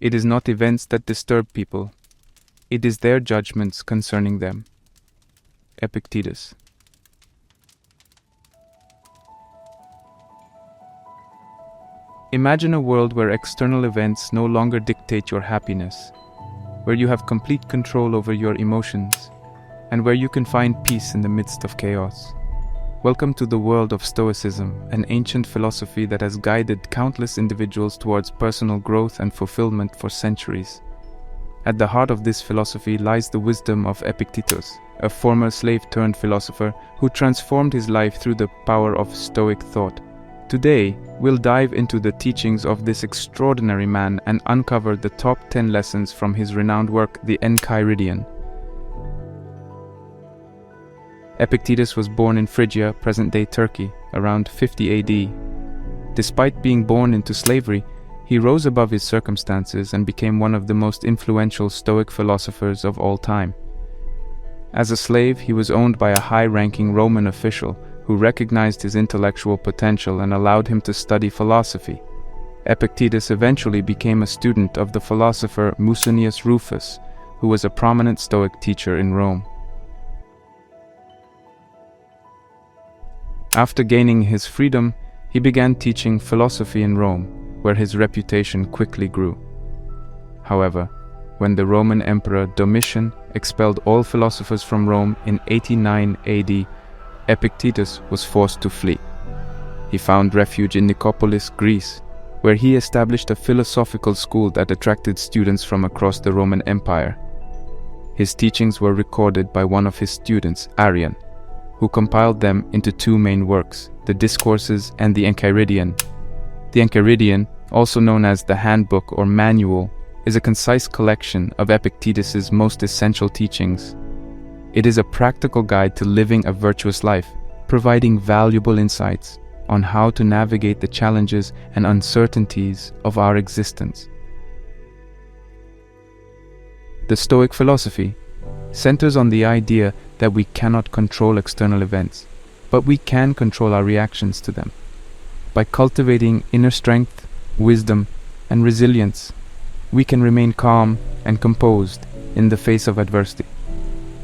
It is not events that disturb people. It is their judgments concerning them. Epictetus. Imagine a world where external events no longer dictate your happiness, where you have complete control over your emotions, and where you can find peace in the midst of chaos. Welcome to the world of Stoicism, an ancient philosophy that has guided countless individuals towards personal growth and fulfillment for centuries. At the heart of this philosophy lies the wisdom of Epictetus, a former slave-turned-philosopher who transformed his life through the power of Stoic thought. Today, we'll dive into the teachings of this extraordinary man and uncover the top 10 lessons from his renowned work, the Enchiridion. Epictetus was born in Phrygia, present-day Turkey, around 50 AD. Despite being born into slavery, he rose above his circumstances and became one of the most influential Stoic philosophers of all time. As a slave, he was owned by a high-ranking Roman official who recognized his intellectual potential and allowed him to study philosophy. Epictetus eventually became a student of the philosopher Musonius Rufus, who was a prominent Stoic teacher in Rome. After gaining his freedom, he began teaching philosophy in Rome, where his reputation quickly grew. However, when the Roman Emperor Domitian expelled all philosophers from Rome in 89 AD, Epictetus was forced to flee. He found refuge in Nicopolis, Greece, where he established a philosophical school that attracted students from across the Roman Empire. His teachings were recorded by one of his students, Arrian, who compiled them into two main works, the Discourses and the Enchiridion. The Enchiridion, also known as the Handbook or Manual, is a concise collection of Epictetus's most essential teachings. It is a practical guide to living a virtuous life, providing valuable insights on how to navigate the challenges and uncertainties of our existence. The Stoic philosophy centers on the idea that we cannot control external events, but we can control our reactions to them. By cultivating inner strength, wisdom, and resilience, we can remain calm and composed in the face of adversity.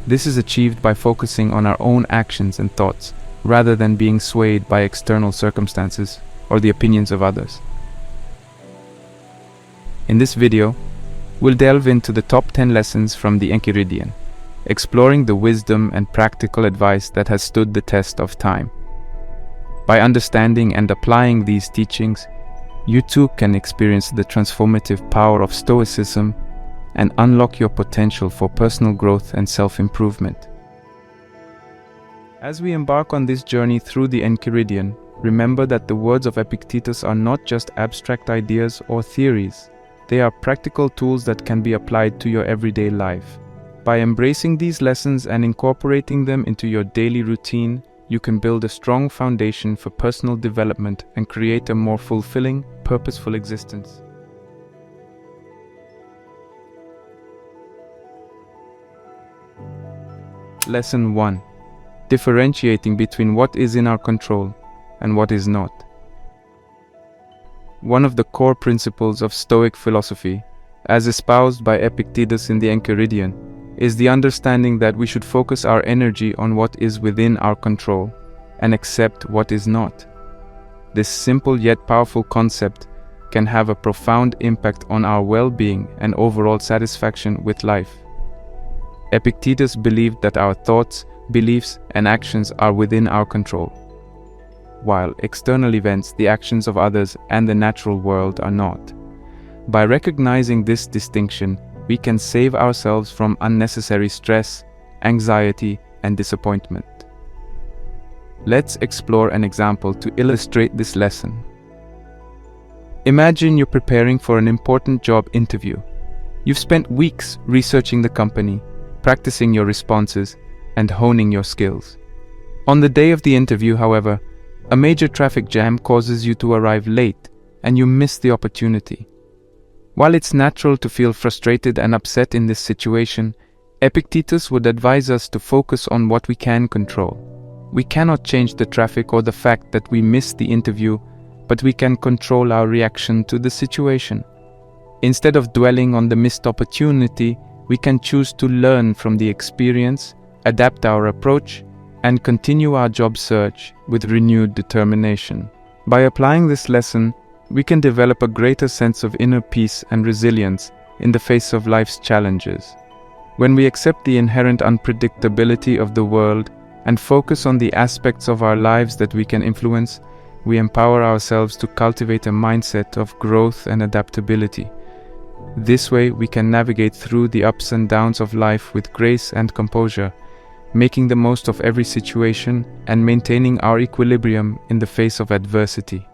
This is achieved by focusing on our own actions and thoughts, rather than being swayed by external circumstances or the opinions of others. In this video, we'll delve into the top 10 lessons from the Enchiridion, exploring the wisdom and practical advice that has stood the test of time. By understanding and applying these teachings, you too can experience the transformative power of Stoicism and unlock your potential for personal growth and self-improvement. As we embark on this journey through the Enchiridion, remember that the words of Epictetus are not just abstract ideas or theories. They are practical tools that can be applied to your everyday life. By embracing these lessons and incorporating them into your daily routine, you can build a strong foundation for personal development and create a more fulfilling, purposeful existence. Lesson 1. Differentiating between what is in our control and what is not. One of the core principles of Stoic philosophy, as espoused by Epictetus in the Enchiridion, is the understanding that we should focus our energy on what is within our control and accept what is not. This simple yet powerful concept can have a profound impact on our well-being and overall satisfaction with life. Epictetus believed that our thoughts, beliefs, and actions are within our control, while external events, the actions of others, and the natural world are not. By recognizing this distinction, we can save ourselves from unnecessary stress, anxiety, and disappointment. Let's explore an example to illustrate this lesson. Imagine you're preparing for an important job interview. You've spent weeks researching the company, practicing your responses, and honing your skills. On the day of the interview, however, a major traffic jam causes you to arrive late, and you miss the opportunity. While it's natural to feel frustrated and upset in this situation, Epictetus would advise us to focus on what we can control. We cannot change the traffic or the fact that we missed the interview, but we can control our reaction to the situation. Instead of dwelling on the missed opportunity, we can choose to learn from the experience, adapt our approach, and continue our job search with renewed determination. By applying this lesson, we can develop a greater sense of inner peace and resilience in the face of life's challenges. When we accept the inherent unpredictability of the world and focus on the aspects of our lives that we can influence, we empower ourselves to cultivate a mindset of growth and adaptability. This way, we can navigate through the ups and downs of life with grace and composure, making the most of every situation and maintaining our equilibrium in the face of adversity.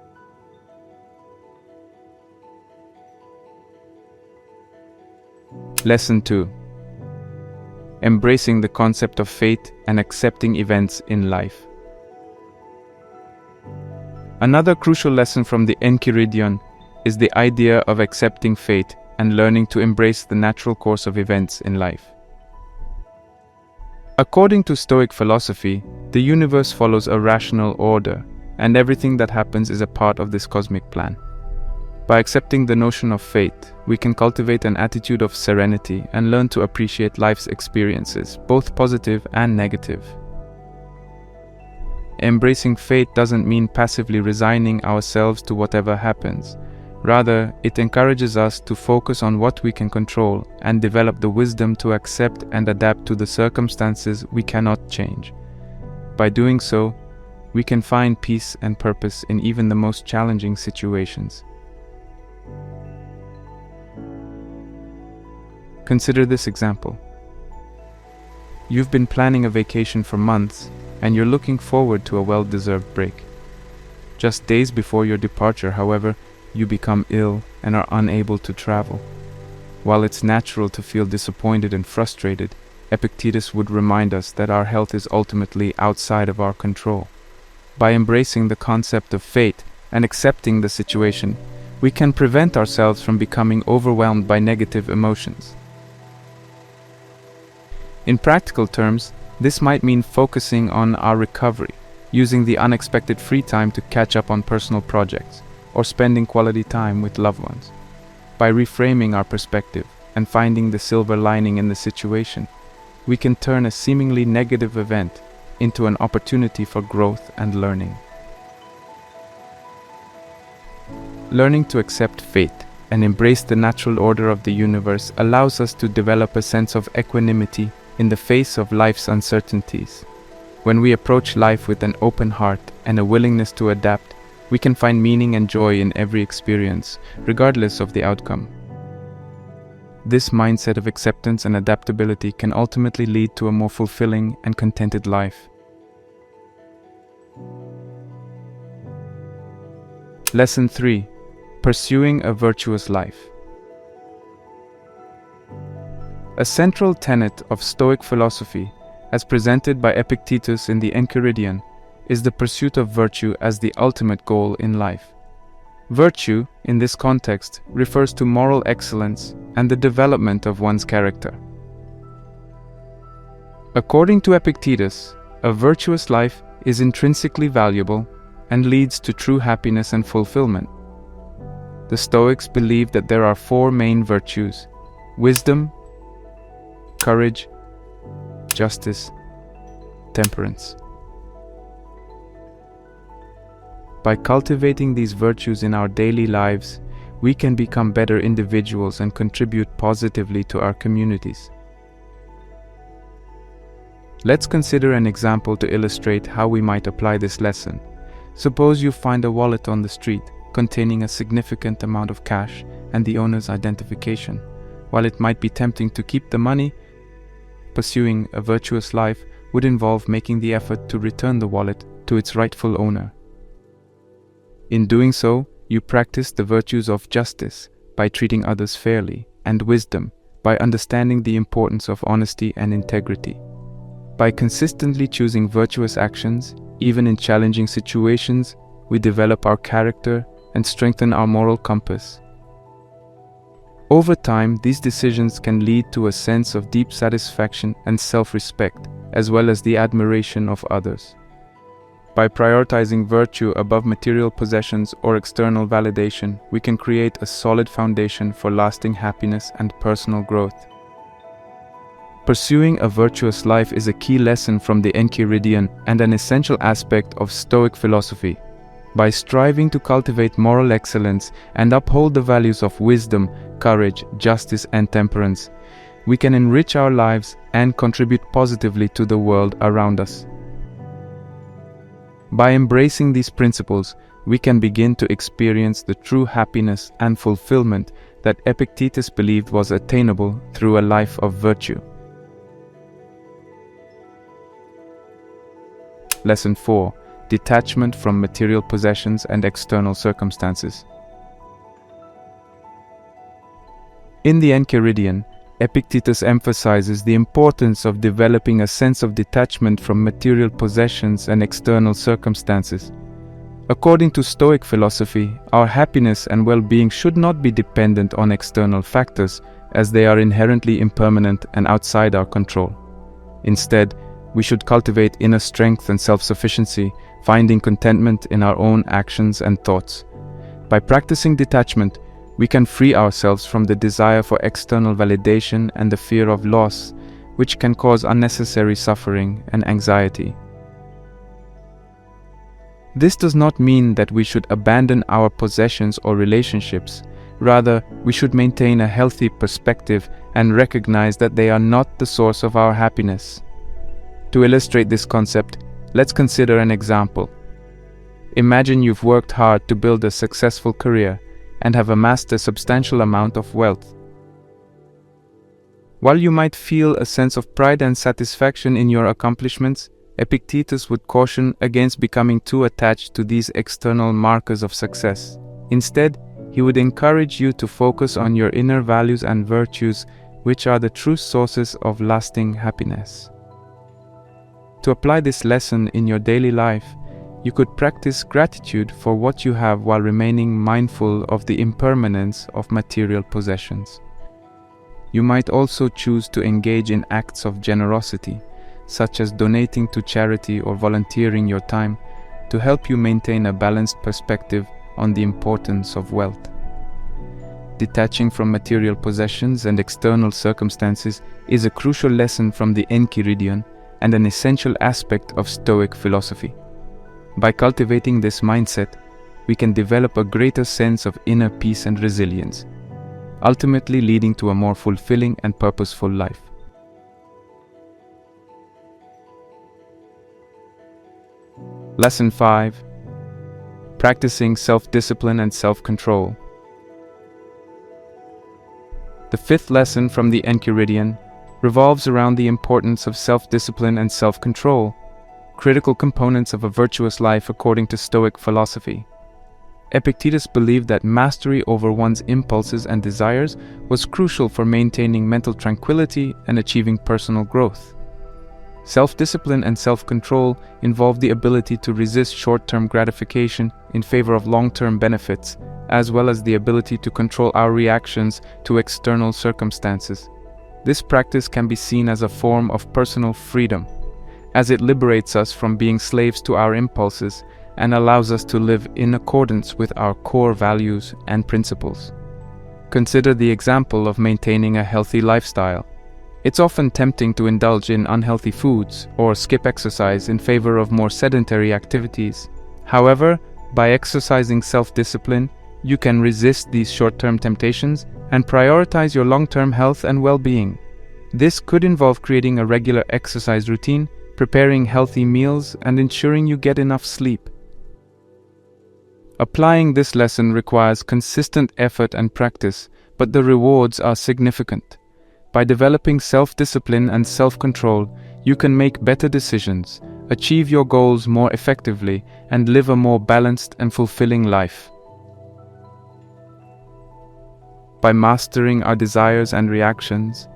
Lesson 2. Embracing the concept of fate and accepting events in life. Another crucial lesson from the Enchiridion is the idea of accepting fate and learning to embrace the natural course of events in life. According to Stoic philosophy, the universe follows a rational order, and everything that happens is a part of this cosmic plan. By accepting the notion of fate, we can cultivate an attitude of serenity and learn to appreciate life's experiences, both positive and negative. Embracing fate doesn't mean passively resigning ourselves to whatever happens. Rather, it encourages us to focus on what we can control and develop the wisdom to accept and adapt to the circumstances we cannot change. By doing so, we can find peace and purpose in even the most challenging situations. Consider this example. You've been planning a vacation for months, and you're looking forward to a well-deserved break. Just days before your departure, however, you become ill and are unable to travel. While it's natural to feel disappointed and frustrated, Epictetus would remind us that our health is ultimately outside of our control. By embracing the concept of fate and accepting the situation, we can prevent ourselves from becoming overwhelmed by negative emotions. In practical terms, this might mean focusing on our recovery, using the unexpected free time to catch up on personal projects, or spending quality time with loved ones. By reframing our perspective and finding the silver lining in the situation, we can turn a seemingly negative event into an opportunity for growth and learning. Learning to accept fate and embrace the natural order of the universe allows us to develop a sense of equanimity in the face of life's uncertainties. When we approach life with an open heart and a willingness to adapt, we can find meaning and joy in every experience, regardless of the outcome. This mindset of acceptance and adaptability can ultimately lead to a more fulfilling and contented life. Lesson 3. Pursuing a virtuous life. A central tenet of Stoic philosophy, as presented by Epictetus in the Enchiridion, is the pursuit of virtue as the ultimate goal in life. Virtue, in this context, refers to moral excellence and the development of one's character. According to Epictetus, a virtuous life is intrinsically valuable and leads to true happiness and fulfillment. The Stoics believe that there are four main virtues: wisdom, courage, justice, temperance. By cultivating these virtues in our daily lives, we can become better individuals and contribute positively to our communities. Let's consider an example to illustrate how we might apply this lesson. Suppose you find a wallet on the street containing a significant amount of cash and the owner's identification. While it might be tempting to keep the money, pursuing a virtuous life would involve making the effort to return the wallet to its rightful owner. In doing so, you practice the virtues of justice by treating others fairly, and wisdom by understanding the importance of honesty and integrity. By consistently choosing virtuous actions, even in challenging situations, we develop our character and strengthen our moral compass. Over time, these decisions can lead to a sense of deep satisfaction and self-respect, as well as the admiration of others. By prioritizing virtue above material possessions or external validation, we can create a solid foundation for lasting happiness and personal growth. Pursuing a virtuous life is a key lesson from the Enchiridion and an essential aspect of Stoic philosophy. By striving to cultivate moral excellence and uphold the values of wisdom, courage, justice, and temperance, we can enrich our lives and contribute positively to the world around us. By embracing these principles, we can begin to experience the true happiness and fulfillment that Epictetus believed was attainable through a life of virtue. Lesson 4. Detachment from material possessions and external circumstances. In the Enchiridion, Epictetus emphasizes the importance of developing a sense of detachment from material possessions and external circumstances. According to Stoic philosophy, our happiness and well-being should not be dependent on external factors, as they are inherently impermanent and outside our control. Instead, we should cultivate inner strength and self-sufficiency, finding contentment in our own actions and thoughts. By practicing detachment, we can free ourselves from the desire for external validation and the fear of loss, which can cause unnecessary suffering and anxiety. This does not mean that we should abandon our possessions or relationships. Rather, we should maintain a healthy perspective and recognize that they are not the source of our happiness. To illustrate this concept, let's consider an example. Imagine you've worked hard to build a successful career and have amassed a substantial amount of wealth. While you might feel a sense of pride and satisfaction in your accomplishments, Epictetus would caution against becoming too attached to these external markers of success. Instead, he would encourage you to focus on your inner values and virtues, which are the true sources of lasting happiness. To apply this lesson in your daily life, you could practice gratitude for what you have while remaining mindful of the impermanence of material possessions. You might also choose to engage in acts of generosity, such as donating to charity or volunteering your time, to help you maintain a balanced perspective on the importance of wealth. Detaching from material possessions and external circumstances is a crucial lesson from the Enchiridion and an essential aspect of Stoic philosophy. By cultivating this mindset, we can develop a greater sense of inner peace and resilience, ultimately leading to a more fulfilling and purposeful life. Lesson 5. Practicing self-discipline and self-control. The fifth lesson from the Enchiridion revolves around the importance of self-discipline and self-control, critical components of a virtuous life according to Stoic philosophy. Epictetus believed that mastery over one's impulses and desires was crucial for maintaining mental tranquility and achieving personal growth. Self-discipline and self-control involve the ability to resist short-term gratification in favor of long-term benefits, as well as the ability to control our reactions to external circumstances. This practice can be seen as a form of personal freedom, as it liberates us from being slaves to our impulses and allows us to live in accordance with our core values and principles. Consider the example of maintaining a healthy lifestyle. It's often tempting to indulge in unhealthy foods or skip exercise in favor of more sedentary activities. However, by exercising self-discipline, you can resist these short-term temptations and prioritize your long-term health and well-being. This could involve creating a regular exercise routine, preparing healthy meals, and ensuring you get enough sleep. Applying this lesson requires consistent effort and practice, but the rewards are significant. By developing self-discipline and self-control, you can make better decisions, achieve your goals more effectively, and live a more balanced and fulfilling life. By mastering our desires and reactions,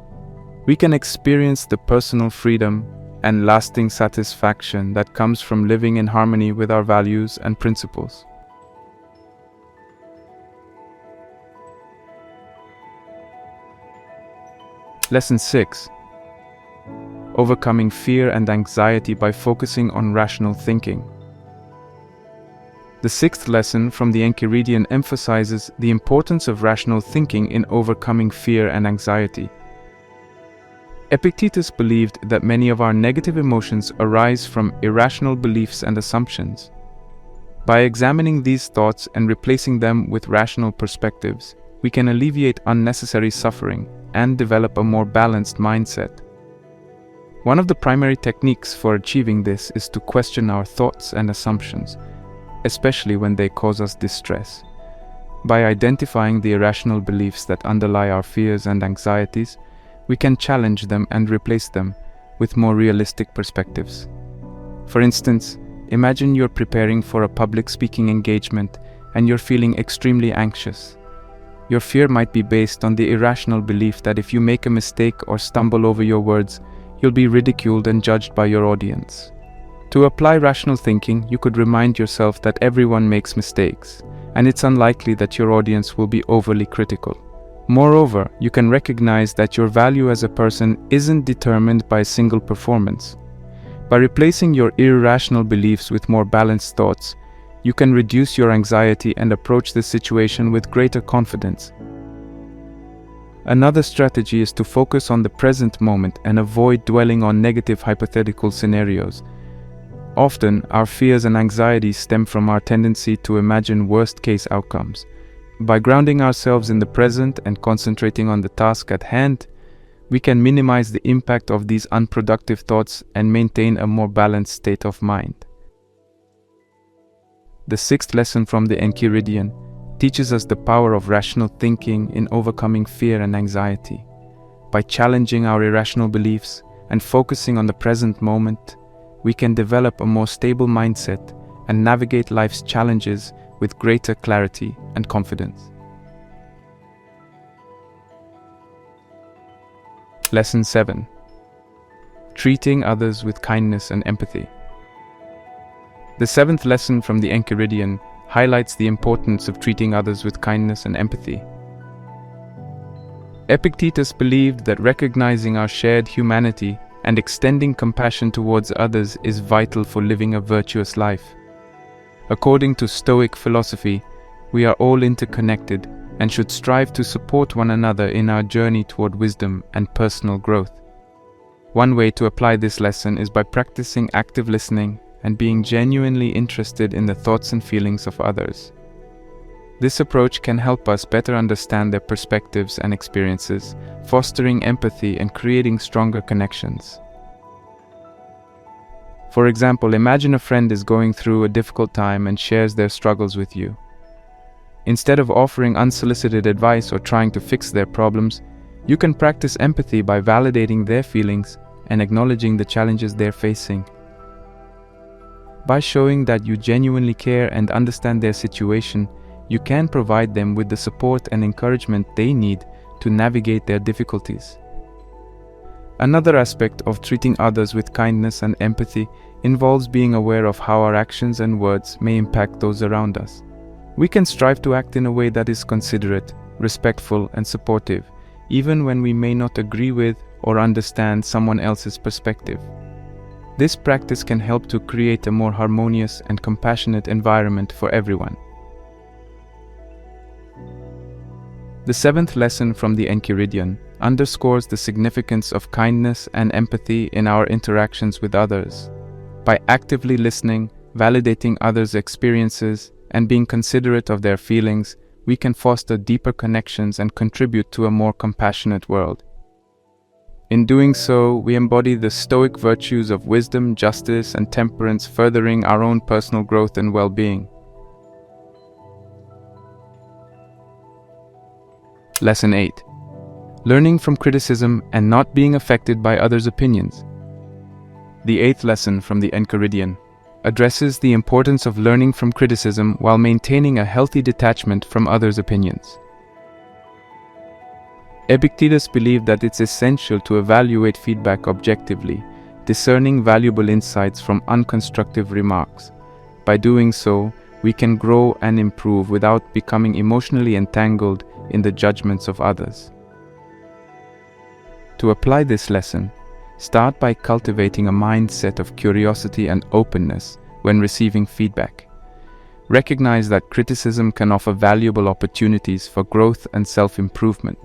we can experience the personal freedom and lasting satisfaction that comes from living in harmony with our values and principles. Lesson 6. Overcoming fear and anxiety by focusing on rational thinking. The sixth lesson from the Enchiridion emphasizes the importance of rational thinking in overcoming fear and anxiety. Epictetus believed that many of our negative emotions arise from irrational beliefs and assumptions. By examining these thoughts and replacing them with rational perspectives, we can alleviate unnecessary suffering and develop a more balanced mindset. One of the primary techniques for achieving this is to question our thoughts and assumptions, especially when they cause us distress. By identifying the irrational beliefs that underlie our fears and anxieties, we can challenge them and replace them with more realistic perspectives. For instance, imagine you're preparing for a public speaking engagement and you're feeling extremely anxious. Your fear might be based on the irrational belief that if you make a mistake or stumble over your words, you'll be ridiculed and judged by your audience. To apply rational thinking, you could remind yourself that everyone makes mistakes, and it's unlikely that your audience will be overly critical. Moreover, you can recognize that your value as a person isn't determined by a single performance. By replacing your irrational beliefs with more balanced thoughts, you can reduce your anxiety and approach the situation with greater confidence. Another strategy is to focus on the present moment and avoid dwelling on negative hypothetical scenarios. Often, our fears and anxieties stem from our tendency to imagine worst-case outcomes. By grounding ourselves in the present and concentrating on the task at hand, we can minimize the impact of these unproductive thoughts and maintain a more balanced state of mind. The sixth lesson from the Enchiridion teaches us the power of rational thinking in overcoming fear and anxiety. By challenging our irrational beliefs and focusing on the present moment, we can develop a more stable mindset and navigate life's challenges with greater clarity and confidence. Lesson 7. Treating others with kindness and empathy. The seventh lesson from the Enchiridion highlights the importance of treating others with kindness and empathy. Epictetus believed that recognizing our shared humanity and extending compassion towards others is vital for living a virtuous life. According to Stoic philosophy, we are all interconnected and should strive to support one another in our journey toward wisdom and personal growth. One way to apply this lesson is by practicing active listening and being genuinely interested in the thoughts and feelings of others. This approach can help us better understand their perspectives and experiences, fostering empathy and creating stronger connections. For example, imagine a friend is going through a difficult time and shares their struggles with you. Instead of offering unsolicited advice or trying to fix their problems, you can practice empathy by validating their feelings and acknowledging the challenges they're facing. By showing that you genuinely care and understand their situation, you can provide them with the support and encouragement they need to navigate their difficulties. Another aspect of treating others with kindness and empathy involves being aware of how our actions and words may impact those around us. We can strive to act in a way that is considerate, respectful, and supportive, even when we may not agree with or understand someone else's perspective. This practice can help to create a more harmonious and compassionate environment for everyone. The seventh lesson from the Enchiridion underscores the significance of kindness and empathy in our interactions with others. By actively listening, validating others' experiences, and being considerate of their feelings, we can foster deeper connections and contribute to a more compassionate world. In doing so, we embody the Stoic virtues of wisdom, justice, and temperance, furthering our own personal growth and well-being. Lesson 8. Learning from criticism and not being affected by others' opinions. The eighth lesson from the Enchiridion addresses the importance of learning from criticism while maintaining a healthy detachment from others' opinions. Epictetus believed that it's essential to evaluate feedback objectively, discerning valuable insights from unconstructive remarks. By doing so, we can grow and improve without becoming emotionally entangled in the judgments of others. To apply this lesson, start by cultivating a mindset of curiosity and openness when receiving feedback. recognize that criticism can offer valuable opportunities for growth and self-improvement.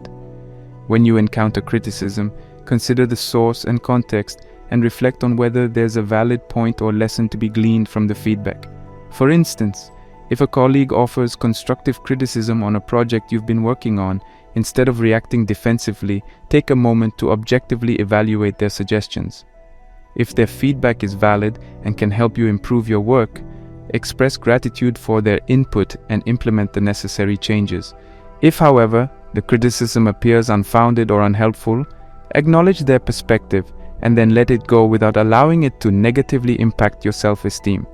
When you encounter criticism, consider the source and context and reflect on whether there's a valid point or lesson to be gleaned from the feedback. For instance, if a colleague offers constructive criticism on a project you've been working on, instead of reacting defensively, take a moment to objectively evaluate their suggestions. If their feedback is valid and can help you improve your work, express gratitude for their input and implement the necessary changes. If, however, the criticism appears unfounded or unhelpful, acknowledge their perspective and then let it go without allowing it to negatively impact your self-esteem.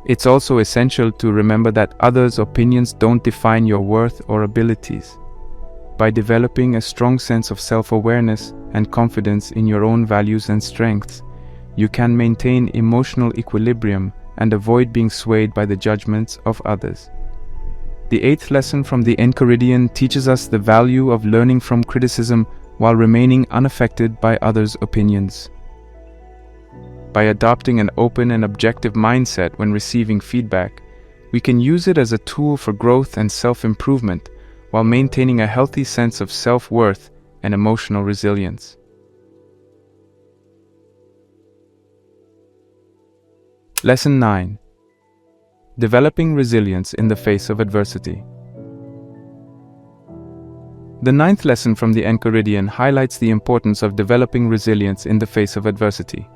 It's also essential to remember that others' opinions don't define your worth or abilities. By developing a strong sense of self-awareness and confidence in your own values and strengths, you can maintain emotional equilibrium and avoid being swayed by the judgments of others. The 8th lesson from the Enchiridion teaches us the value of learning from criticism while remaining unaffected by others' opinions. By adopting an open and objective mindset when receiving feedback, we can use it as a tool for growth and self-improvement while maintaining a healthy sense of self-worth and emotional resilience. Lesson 9. Developing resilience in the face of adversity. The 9th lesson from the Enchiridion highlights the importance of developing resilience in the face of adversity.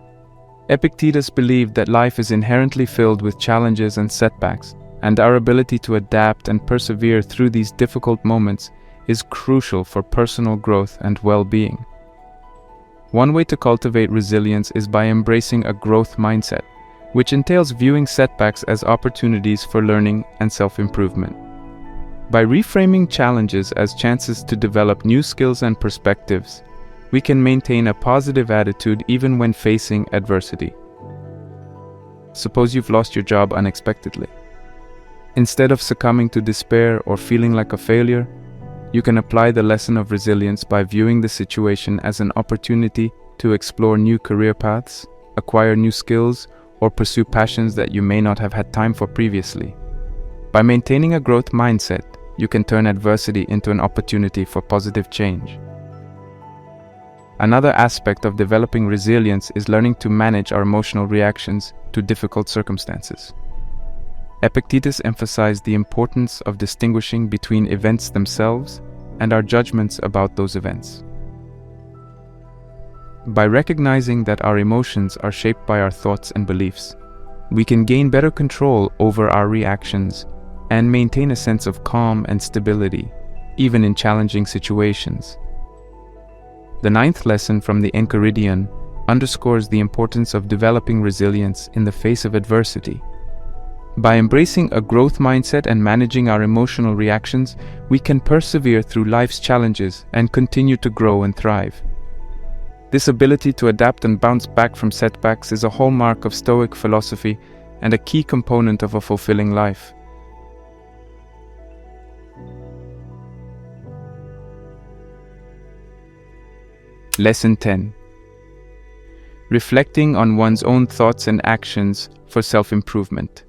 Epictetus believed that life is inherently filled with challenges and setbacks, and our ability to adapt and persevere through these difficult moments is crucial for personal growth and well-being. One way to cultivate resilience is by embracing a growth mindset, which entails viewing setbacks as opportunities for learning and self-improvement. By reframing challenges as chances to develop new skills and perspectives, we can maintain a positive attitude even when facing adversity. Suppose you've lost your job unexpectedly. Instead of succumbing to despair or feeling like a failure, you can apply the lesson of resilience by viewing the situation as an opportunity to explore new career paths, acquire new skills, or pursue passions that you may not have had time for previously. By maintaining a growth mindset, you can turn adversity into an opportunity for positive change. Another aspect of developing resilience is learning to manage our emotional reactions to difficult circumstances. Epictetus emphasized the importance of distinguishing between events themselves and our judgments about those events. By recognizing that our emotions are shaped by our thoughts and beliefs, we can gain better control over our reactions and maintain a sense of calm and stability, even in challenging situations. The 9th lesson from the Enchiridion underscores the importance of developing resilience in the face of adversity. By embracing a growth mindset and managing our emotional reactions, we can persevere through life's challenges and continue to grow and thrive. This ability to adapt and bounce back from setbacks is a hallmark of Stoic philosophy and a key component of a fulfilling life. Lesson 10. Reflecting on one's own thoughts and actions for self-improvement.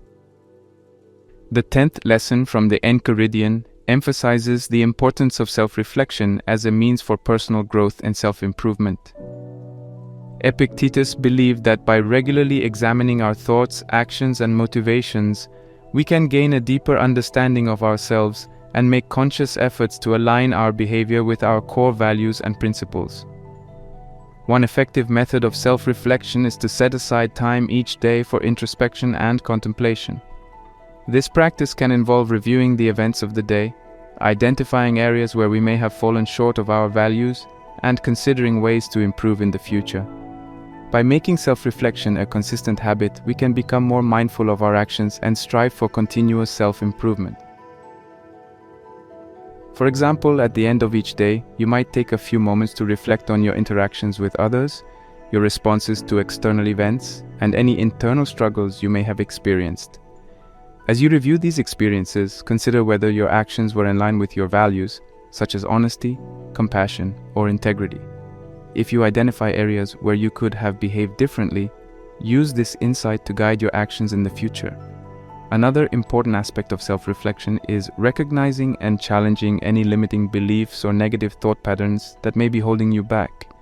The 10th lesson from the Enchiridion emphasizes the importance of self-reflection as a means for personal growth and self-improvement. Epictetus believed that by regularly examining our thoughts, actions, and motivations, we can gain a deeper understanding of ourselves and make conscious efforts to align our behavior with our core values and principles. One effective method of self-reflection is to set aside time each day for introspection and contemplation. This practice can involve reviewing the events of the day, identifying areas where we may have fallen short of our values, and considering ways to improve in the future. By making self-reflection a consistent habit, we can become more mindful of our actions and strive for continuous self-improvement. For example, at the end of each day, you might take a few moments to reflect on your interactions with others, your responses to external events, and any internal struggles you may have experienced. As you review these experiences, consider whether your actions were in line with your values, such as honesty, compassion, or integrity. If you identify areas where you could have behaved differently, use this insight to guide your actions in the future. Another important aspect of self-reflection is recognizing and challenging any limiting beliefs or negative thought patterns that may be holding you back.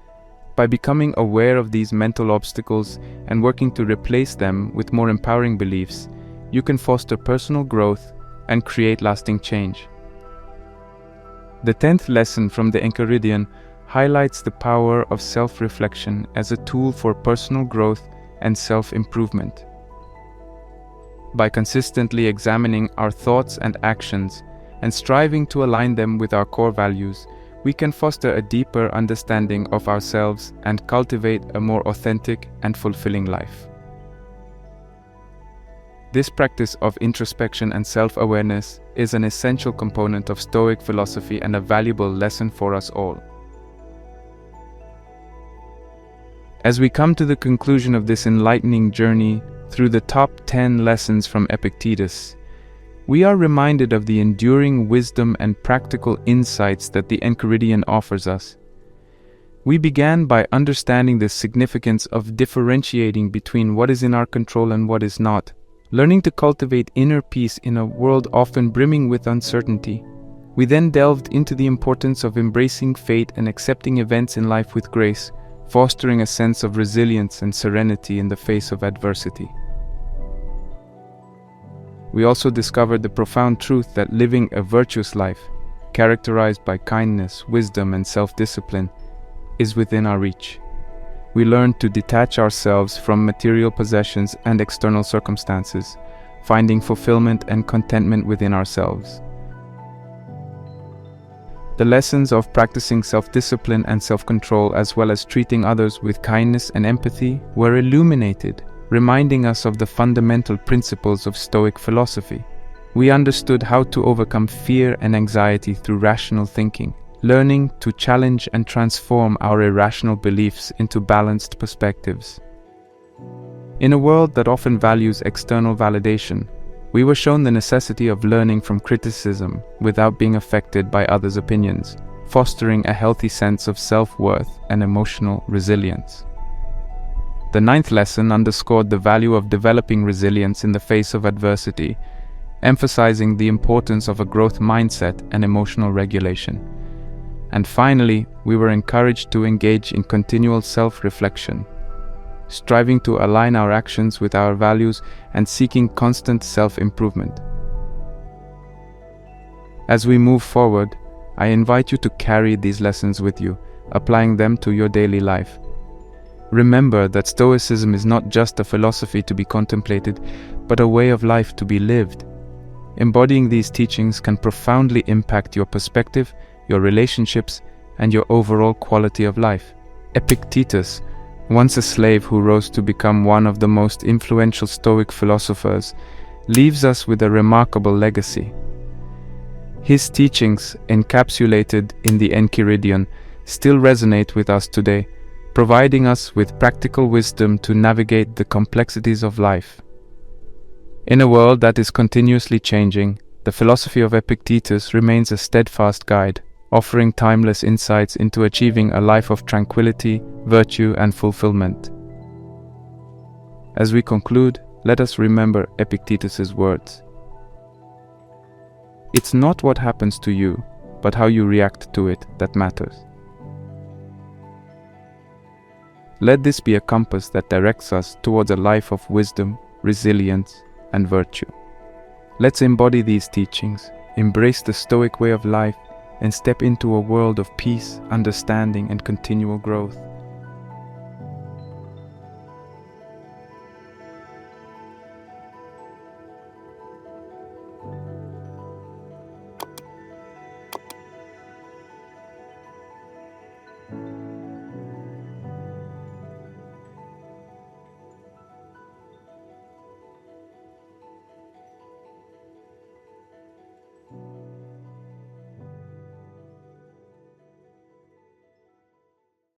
By becoming aware of these mental obstacles and working to replace them with more empowering beliefs, you can foster personal growth and create lasting change. The 10th lesson from the Enchiridion highlights the power of self-reflection as a tool for personal growth and self-improvement. By consistently examining our thoughts and actions and striving to align them with our core values, we can foster a deeper understanding of ourselves and cultivate a more authentic and fulfilling life. This practice of introspection and self-awareness is an essential component of Stoic philosophy and a valuable lesson for us all. As we come to the conclusion of this enlightening journey through the top 10 lessons from Epictetus, we are reminded of the enduring wisdom and practical insights that the Enchiridion offers us. We began by understanding the significance of differentiating between what is in our control and what is not, learning to cultivate inner peace in a world often brimming with uncertainty. We then delved into the importance of embracing fate and accepting events in life with grace, fostering a sense of resilience and serenity in the face of adversity. We also discovered the profound truth that living a virtuous life, characterized by kindness, wisdom, and self-discipline, is within our reach. We learned to detach ourselves from material possessions and external circumstances, finding fulfillment and contentment within ourselves. The lessons of practicing self-discipline and self-control, as well as treating others with kindness and empathy, were illuminated, reminding us of the fundamental principles of Stoic philosophy. We understood how to overcome fear and anxiety through rational thinking, learning to challenge and transform our irrational beliefs into balanced perspectives. In a world that often values external validation, we were shown the necessity of learning from criticism without being affected by others' opinions, fostering a healthy sense of self-worth and emotional resilience. The 9th lesson underscored the value of developing resilience in the face of adversity, emphasizing the importance of a growth mindset and emotional regulation. And finally, we were encouraged to engage in continual self-reflection, striving to align our actions with our values and seeking constant self-improvement. As we move forward, I invite you to carry these lessons with you, applying them to your daily life. Remember that Stoicism is not just a philosophy to be contemplated, but a way of life to be lived. Embodying these teachings can profoundly impact your perspective, your relationships, and your overall quality of life. Epictetus, once a slave who rose to become one of the most influential Stoic philosophers, leaves us with a remarkable legacy. His teachings, encapsulated in the Enchiridion, still resonate with us today, providing us with practical wisdom to navigate the complexities of life. In a world that is continuously changing, the philosophy of Epictetus remains a steadfast guide, offering timeless insights into achieving a life of tranquility, virtue, and fulfillment. As we conclude, let us remember Epictetus's words. It's not what happens to you, but how you react to it that matters. Let this be a compass that directs us towards a life of wisdom, resilience, and virtue. Let's embody these teachings, embrace the Stoic way of life, and step into a world of peace, understanding, and continual growth.